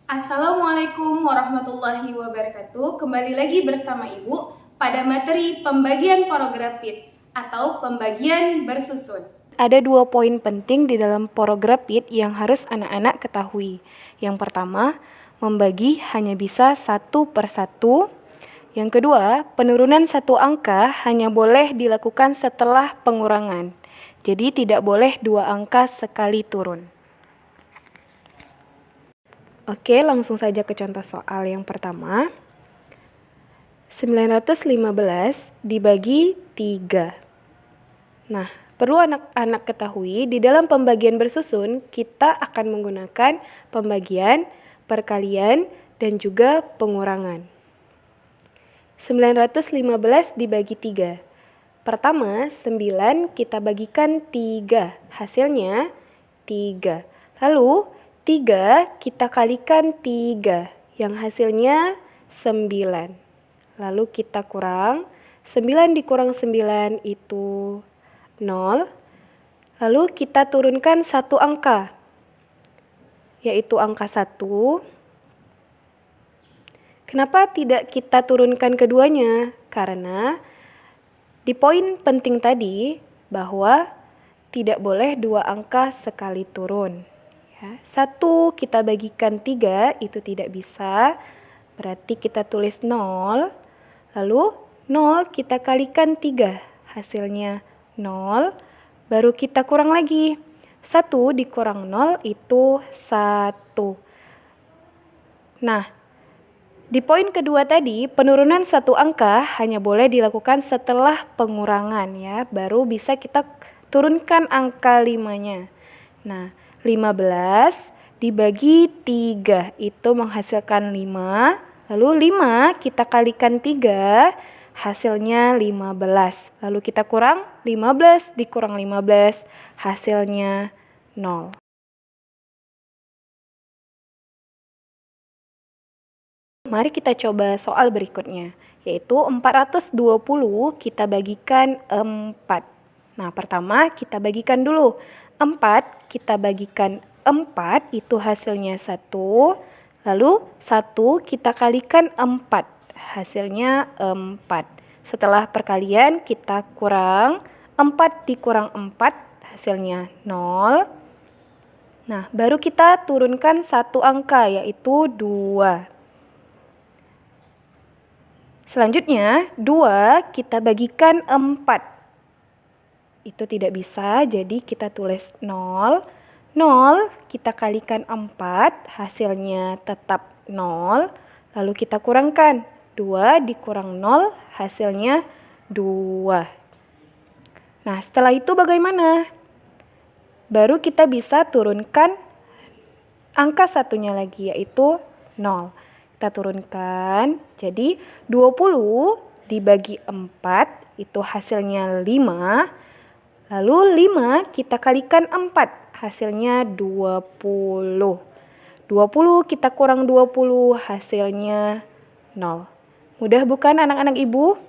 Assalamualaikum warahmatullahi wabarakatuh. Kembali lagi bersama Ibu pada materi pembagian porografit atau pembagian bersusun. Ada 2 poin penting di dalam porografit yang harus anak-anak ketahui. Yang pertama, membagi hanya bisa 1/1. Yang kedua, penurunan satu angka hanya boleh dilakukan setelah pengurangan. Jadi tidak boleh 2 angka sekali turun. Oke, langsung saja ke contoh soal yang pertama. 915 dibagi 3. Nah, perlu anak-anak ketahui, di dalam pembagian bersusun, kita akan menggunakan pembagian, perkalian, dan juga pengurangan. 915 dibagi 3. Pertama, 9 kita bagikan 3. Hasilnya 3. Lalu, 3 kita kalikan 3, yang hasilnya 9. Lalu kita kurang, 9 dikurang 9 itu 0. Lalu kita turunkan satu angka, yaitu angka 1. Kenapa tidak kita turunkan keduanya? Karena di poin penting tadi bahwa tidak boleh 2 angka sekali turun. 1 kita bagikan 3 itu tidak bisa, berarti kita tulis 0, lalu 0 kita kalikan 3, hasilnya 0, baru kita kurang lagi, 1 dikurang 0 itu 1. Nah, di poin kedua tadi, penurunan satu angka hanya boleh dilakukan setelah pengurangan ya, baru bisa kita turunkan angka 5-nya. Nah, 15 dibagi 3 itu menghasilkan 5. Lalu 5 kita kalikan 3, hasilnya 15. Lalu kita kurang 15 dikurang 15, hasilnya 0. Mari kita coba soal berikutnya, yaitu 420 kita bagikan 4. Nah, pertama kita bagikan dulu. 4 kita bagikan 4 itu hasilnya 1. Lalu 1 kita kalikan 4, hasilnya 4. Setelah perkalian kita kurang, 4 dikurang 4 hasilnya 0. Nah, baru kita turunkan satu angka, yaitu 2. Selanjutnya, 2 kita bagikan 4. Itu tidak bisa, jadi kita tulis 0. 0 kita kalikan 4, hasilnya tetap 0. Lalu kita kurangkan, 2 dikurang 0, hasilnya 2. Nah, setelah itu bagaimana? Baru kita bisa turunkan angka satunya lagi, yaitu 0. Kita turunkan, jadi 20 dibagi 4, itu hasilnya 5. Lalu 5 kita kalikan 4, hasilnya 20. 20 kita kurang 20, hasilnya 0. Mudah bukan anak-anak Ibu?